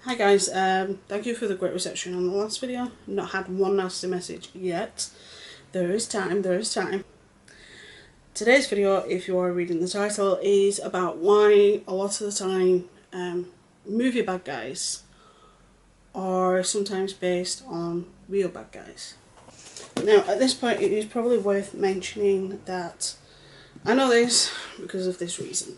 Hi guys, thank you for the great reception on the last video. Not had one nasty message yet. There is time. Today's video, if you are reading the title, is about why a lot of the time movie bad guys are sometimes based on real bad guys. Now at this point it is probably worth mentioning that I know this because of this reason.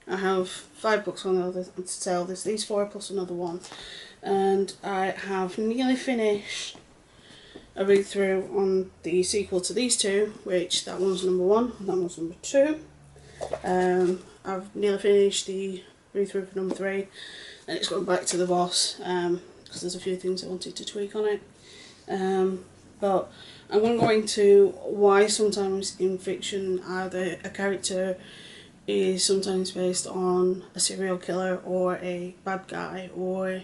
I have 5 books on the to sell. There's these 4 plus another one, and I have nearly finished a read through on the sequel to these 2, which that one's number 1 and that one's number 2. I've nearly finished the read through for number 3, and it's going back to the boss because there's a few things I wanted to tweak on it. But I'm going to go into why sometimes in fiction either a character is sometimes based on a serial killer or a bad guy or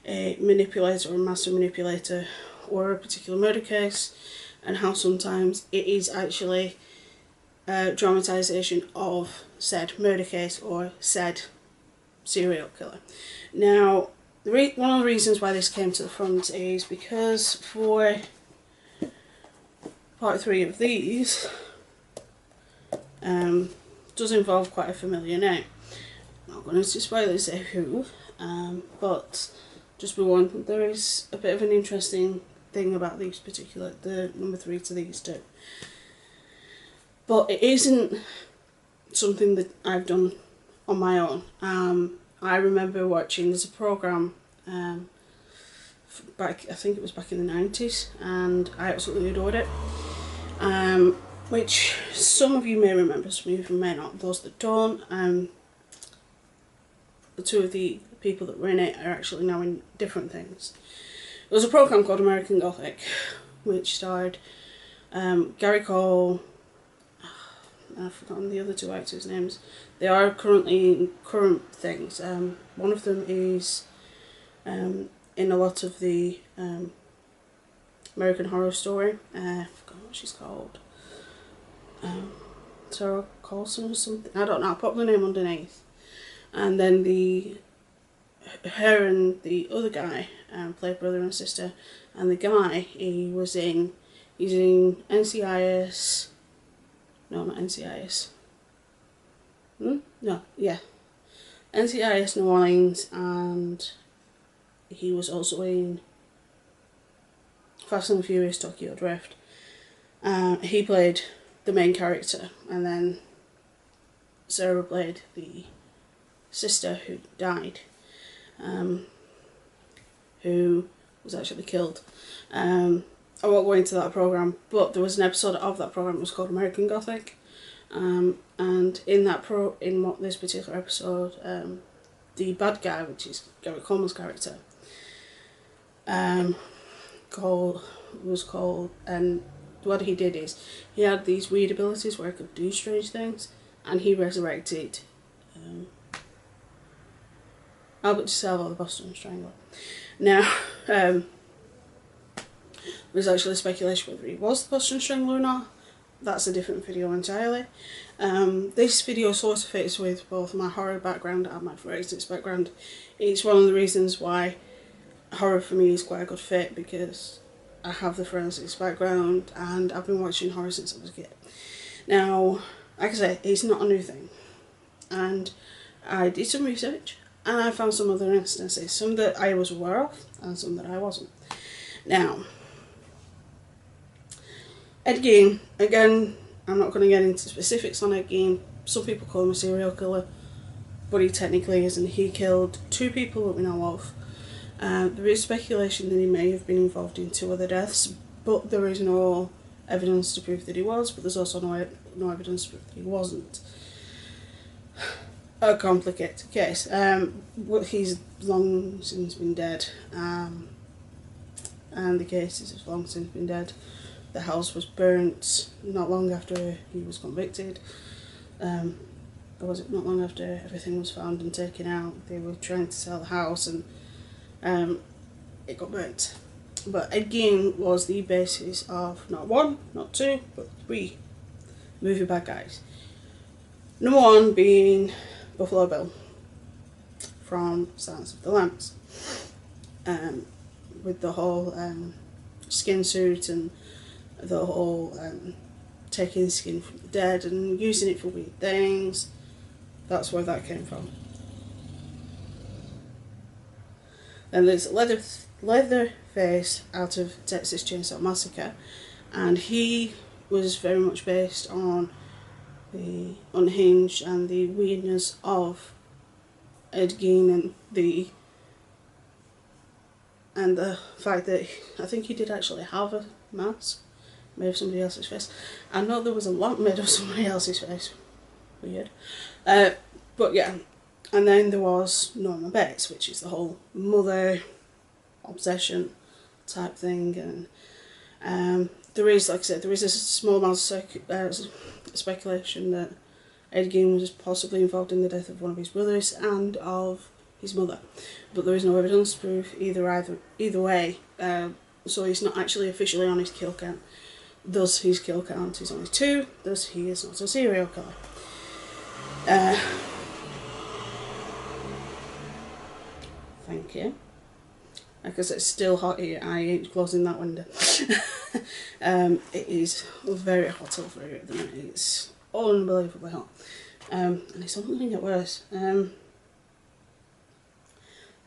a manipulator or a master manipulator or a particular murder case, and how sometimes it is actually a dramatisation of said murder case or said serial killer. Now, one of the reasons why this came to the front is because for part 3 of these does involve quite a familiar name. I'm not going to spoil say who, but just be warned, there is a bit of an interesting thing about these particular, the number 3 to these 2. But it isn't something that I've done on my own. I remember watching, there's a programme back, I think it was back in the 90s, and I absolutely adored it. Which some of you may remember, some of you may not. Those that don't, the 2 of the people that were in it are actually now in different things. There was a programme called American Gothic, which starred Gary Cole, I've forgotten the other 2 actors' names. They are currently in current things. One of them is in a lot of the American Horror Story. I forgot what she's called. Sarah Coulson or something, I don't know, I'll pop the name underneath. And then her and the other guy played brother and sister, and the guy, he's in NCIS, no, not NCIS, no, yeah, NCIS New Orleans, and he was also in Fast and Furious Tokyo Drift. He played the main character, and then Sarah played the sister who died, who was actually killed. I won't go into that programme, but there was an episode of that programme that was called American Gothic, and in this particular episode, the bad guy, which is Gary Coleman's character, was called, and what he did is he had these weird abilities where he could do strange things, and he resurrected Albert DeSalvo, the Boston Strangler. Now, there's actually speculation whether he was the Boston Strangler or not. That's a different video entirely. This video sort of fits with both my horror background and my forensics background. It's one of the reasons why horror for me is quite a good fit, because I have the forensics background and I've been watching horror since I was a kid. Now, like I say, it's not a new thing, and I did some research and I found some other instances, some that I was aware of and some that I wasn't. Now, Ed Gein, again, I'm not going to get into specifics on Ed Gein. Some people call him a serial killer, but he technically isn't. He killed 2 people that we know of. There is speculation that he may have been involved in 2 other deaths, but there is no evidence to prove that he was, but there's also no evidence to prove that he wasn't. A complicated case. He's long since been dead, and the case has long since been dead. The house was burnt not long after he was convicted. Or was it not long after everything was found and taken out? They were trying to sell the house, and it got burnt. But Ed Gein was the basis of not 1, not 2, but 3 movie bad guys. Number 1 being Buffalo Bill from Silence of the Lambs, with the whole skin suit and the whole taking skin from the dead and using it for weird things. That's where that came from. And there's Leatherface out of Texas Chainsaw Massacre, and he was very much based on the unhinged and the weirdness of Ed Gein, and the fact that I think he did actually have a mask made of somebody else's face. I know there was a lamp made of somebody else's face. Weird. But yeah. And then there was Norma Bates, which is the whole mother obsession type thing. And there is, like I said, there is a small amount of speculation that Ed Gein was possibly involved in the death of one of his brothers and of his mother. But there is no evidence to prove either way. So he's not actually officially on his kill count. Thus his kill count is only 2, thus he is not a serial killer. Thank you. Because it's still hot here, I ain't closing that window. It is very hot over here at the minute. It's unbelievably hot. And it's only going to get worse. Then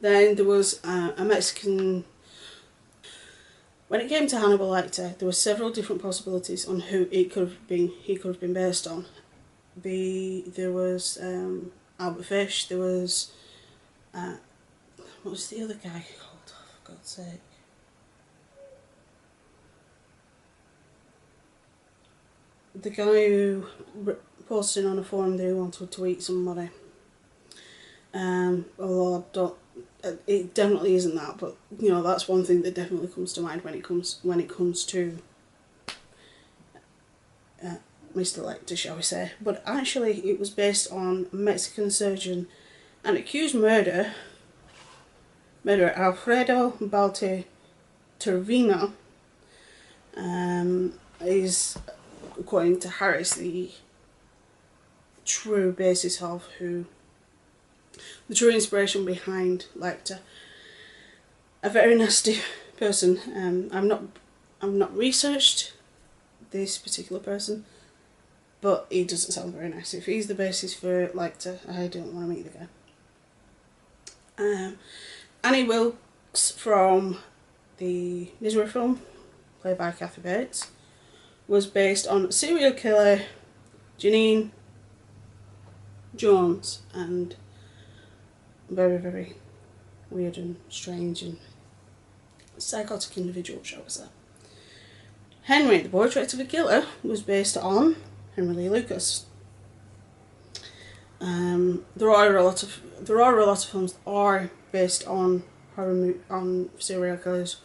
there was a Mexican... When it came to Hannibal Lecter, there were several different possibilities on who he could have been based on. There was Albert Fish, there was... what was the other guy called? Oh, for God's sake. The guy who posted on a forum that he wanted to eat somebody. Although I don't, it definitely isn't that, but you know, that's one thing that definitely comes to mind when it comes to Mr. Lecter, shall we say. But actually, it was based on a Mexican surgeon and accused murderer Alfredo Balte Tervino is, according to Harris, the true basis of the true inspiration behind Lecter. A very nasty person. I've not researched this particular person, but he doesn't sound very nice. If he's the basis for Lecter, I don't want to meet the guy. Annie Wilkes from the Misery film, played by Kathy Bates, was based on serial killer Janine Jones, and very, very weird and strange and psychotic individual, shall we say. Henry, the Portrait of a Killer, was based on Henry Lee Lucas. There are a lot of films that are based on serial killers.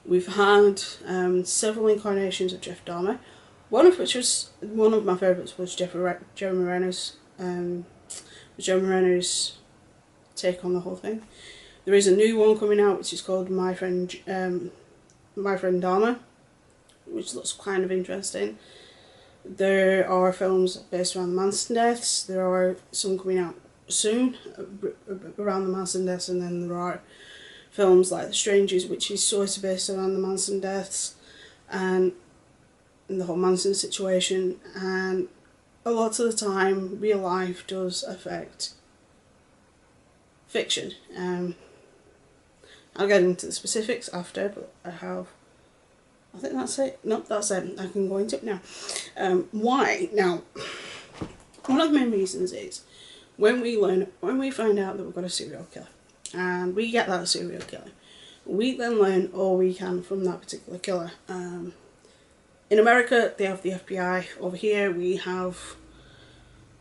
We've had several incarnations of Jeff Dahmer. One of my favourites was Jeremy Renner's take on the whole thing. There is a new one coming out which is called My Friend Dahmer, which looks kind of interesting. There are films based around the Manson deaths. There are some coming out soon around the Manson deaths, and then there are films like The Strangers, which is sort of based around the Manson deaths and the whole Manson situation. And a lot of the time, real life does affect fiction. I'll get into the specifics after, but I think that's it. Nope, that's it. I can go into it now. Why? Now, one of the main reasons is when we find out that we've got a serial killer, and we get that serial killer, we then learn all we can from that particular killer. In America, they have the FBI. Over here, we have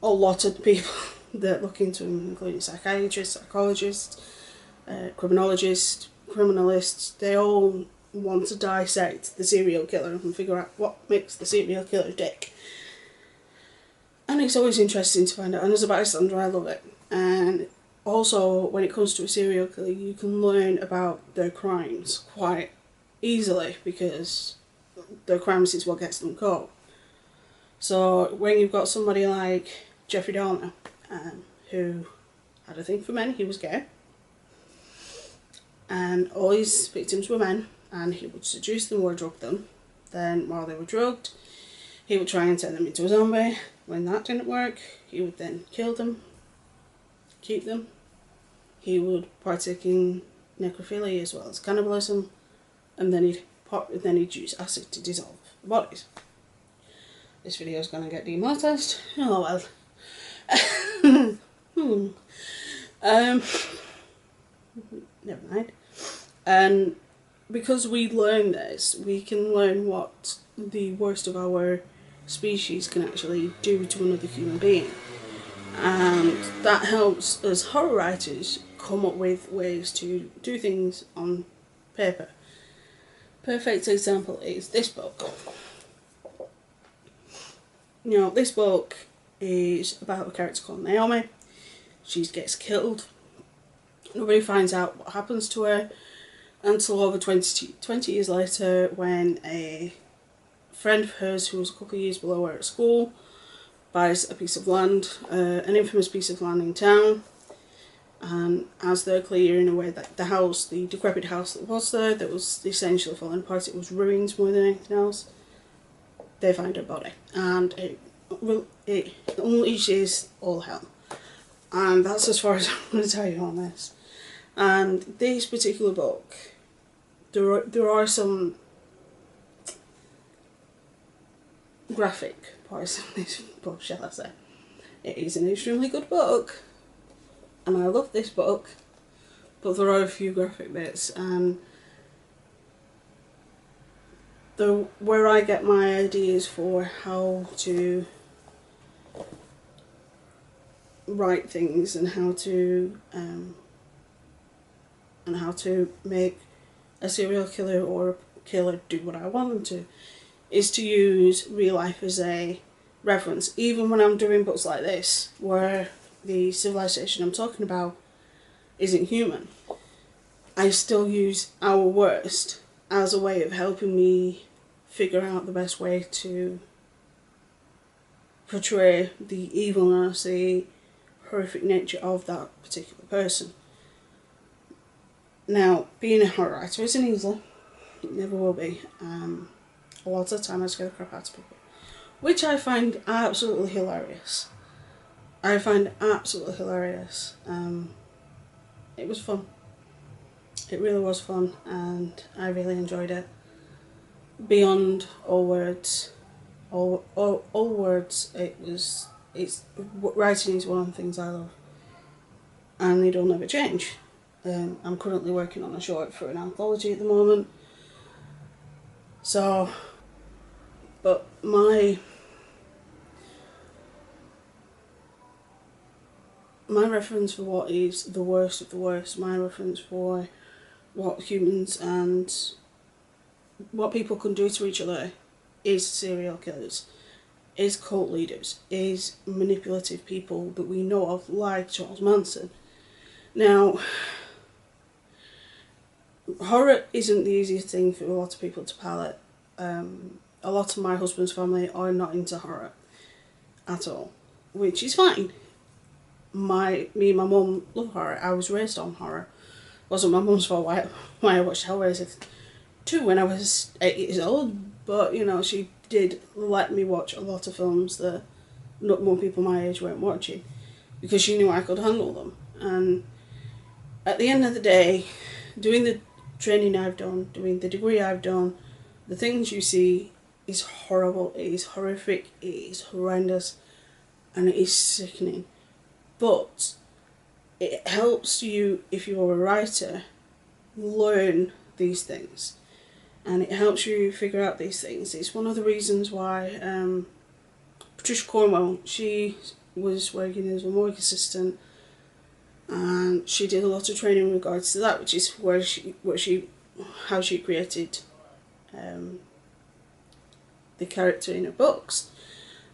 a lot of people that look into them, including psychiatrists, psychologists, criminologists, criminalists. They all want to dissect the serial killer and figure out what makes the serial killer tick. And it's always interesting to find out, and as a bystander I love it. And also, when it comes to a serial killer, you can learn about their crimes quite easily because their crimes is what gets them caught. So when you've got somebody like Jeffrey Dahmer, who had a thing for men. He was gay, and all his victims were men, and he would seduce them or drug them. Then while they were drugged, he would try and turn them into a zombie. When that didn't work, he would then kill them, keep them. He would partake in necrophilia as well as cannibalism, and then he'd use acid to dissolve the bodies. This video is going to get demonetized. Oh well. Never mind. And because we learn this, we can learn what the worst of our species can actually do to another human being. And that helps us horror writers come up with ways to do things on paper. Perfect example is this book. You know, this book is about a character called Naomi. She gets killed. Nobody finds out what happens to her until over 20 years later, when a friend of hers who was a couple of years below her at school buys a piece of land, an infamous piece of land in town, and as they're clearing away the house, the decrepit house that was there, that was essentially falling apart, it was ruins more than anything else, they find her body, and it unleashes all hell. And that's as far as I'm going to tell you on this. And this particular book, there are some graphic parts of this book, shall I say. It is an extremely good book, and I love this book, but there are a few graphic bits, and where I get my ideas for how to write things and how to make a serial killer or a killer do what I want them to, is to use real life as a reference. Even when I'm doing books like this, where the civilization I'm talking about isn't human, I still use our worst as a way of helping me figure out the best way to portray the evilness, the horrific nature of that particular person. Now, being a horror writer isn't easy. It never will be. A lot of the time I scare the crap out of people, which I find absolutely hilarious. I find absolutely hilarious. It was fun. It really was fun, and I really enjoyed it. Beyond all words, all words, writing is one of the things I love, and it'll never change. I'm currently working on a short for an anthology at the moment. So, but my reference for what is the worst of the worst, my reference for what humans and what people can do to each other, is serial killers, is cult leaders, is manipulative people that we know of, like Charles Manson. Now, horror isn't the easiest thing for a lot of people to palate. A lot of my husband's family are not into horror at all, which is fine. Me and my mum love horror. I was raised on horror. It wasn't my mum's fault why I watched Hellraiser 2 when I was 8 years old, but you know, she did let me watch a lot of films that not more people my age weren't watching, because she knew I could handle them. And at the end of the day, doing the training I've done, doing the degree I've done, the things you see is horrible, it is horrific, it is horrendous, and it is sickening. But it helps you, if you're a writer, learn these things, and it helps you figure out these things. It's one of the reasons why Patricia Cornwell, she was working as a morgue assistant, and she did a lot of training in regards to that, which is how she created the character in her books.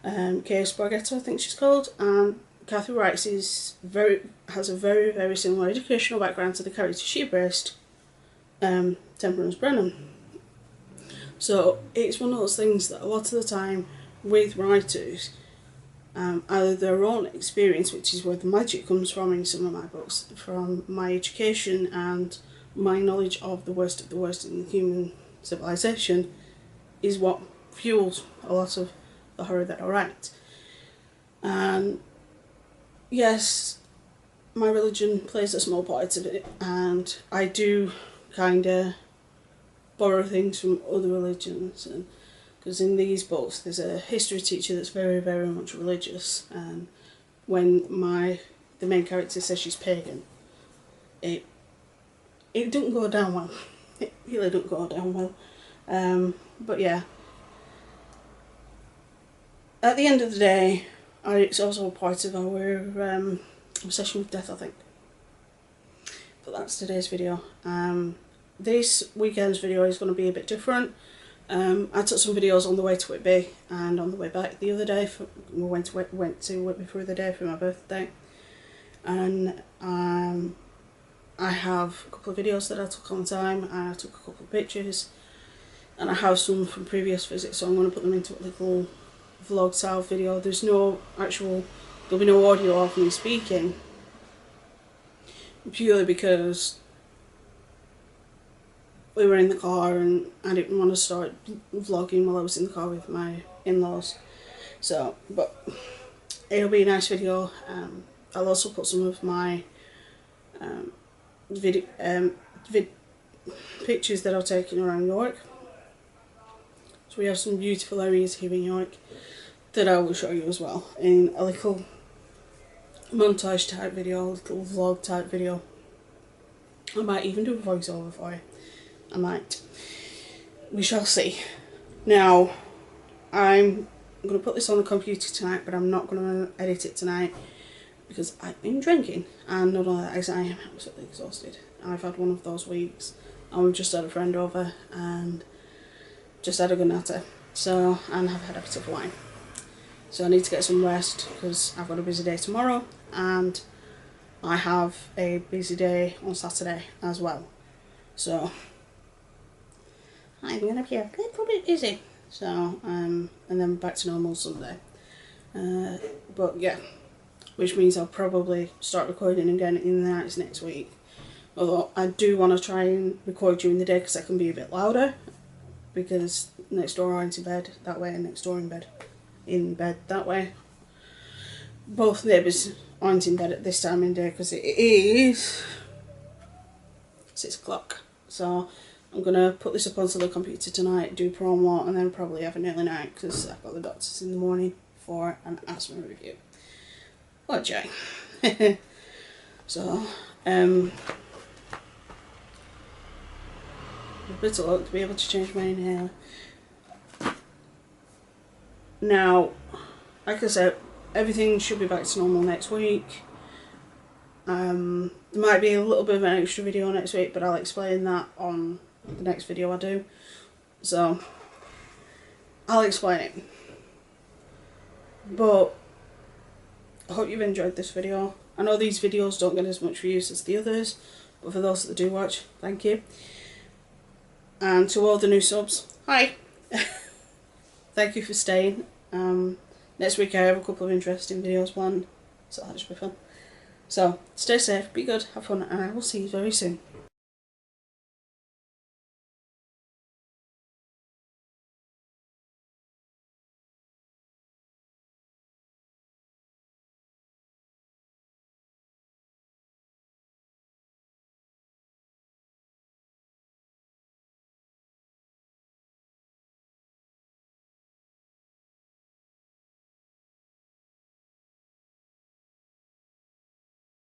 Kay Spargetto, I think she's called, and Kathy Wright has a very, very similar educational background to the character she based Temperance Brennan. So it's one of those things that a lot of the time with writers, either their own experience, which is where the magic comes from in some of my books, from my education and my knowledge of the worst in human civilization, is what fuels a lot of the horror that I write. And yes, my religion plays a small part of it, and I do kind of borrow things from other religions, and because in these books there's a history teacher that's very, very much religious, and when the main character says she's pagan, it doesn't go down well. It really doesn't go down well. But yeah, at the end of the day, it's also a part of our obsession with death, I think. But that's today's video. This weekend's video is going to be a bit different. I took some videos on the way to Whitby and on the way back the other day. We went to Whitby for the day for my birthday, and I have a couple of videos that I took on time. I took a couple of pictures, and I have some from previous visits, so I'm going to put them into a little vlog style video. There'll be no audio of me speaking, purely because we were in the car and I didn't want to start vlogging while I was in the car with my in-laws. So, but it'll be a nice video. I'll also put some of my pictures that I've taken around York. So we have some beautiful areas here in York that I will show you as well in a little montage type video, a little vlog type video. I might even do a voiceover for you. I might. We shall see. Now, I'm going to put this on the computer tonight, but I'm not going to edit it tonight because I've been drinking, and not only that, I am absolutely exhausted. I've had one of those weeks. I've just had a friend over and just had a good natter, and I've had a bit of wine. So I need to get some rest because I've got a busy day tomorrow, and I have a busy day on Saturday as well. So I'm going to be a little bit busy. So, and then back to normal Sunday. But yeah, which means I'll probably start recording again in the nights next week. Although I do want to try and record during the day because I can be a bit louder, because next door aren't in bed that way and next door in bed that way. Both neighbours aren't in bed at this time of day because it is 6 o'clock. So I'm going to put this up onto the computer tonight, do promo, and then probably have an early night because I've got the doctors in the morning for an asthma review. What a joy. So, a bit of luck to be able to change my inhaler. Now, like I said, everything should be back to normal next week. There might be a little bit of an extra video next week, but I'll explain that on the next video I do. So, I'll explain it. But I hope you've enjoyed this video. I know these videos don't get as much views as the others, but for those that do watch, thank you. And to all the new subs, hi! Thank you for staying. Next week I have a couple of interesting videos planned, so that should be fun. So, stay safe, be good, have fun, and I will see you very soon.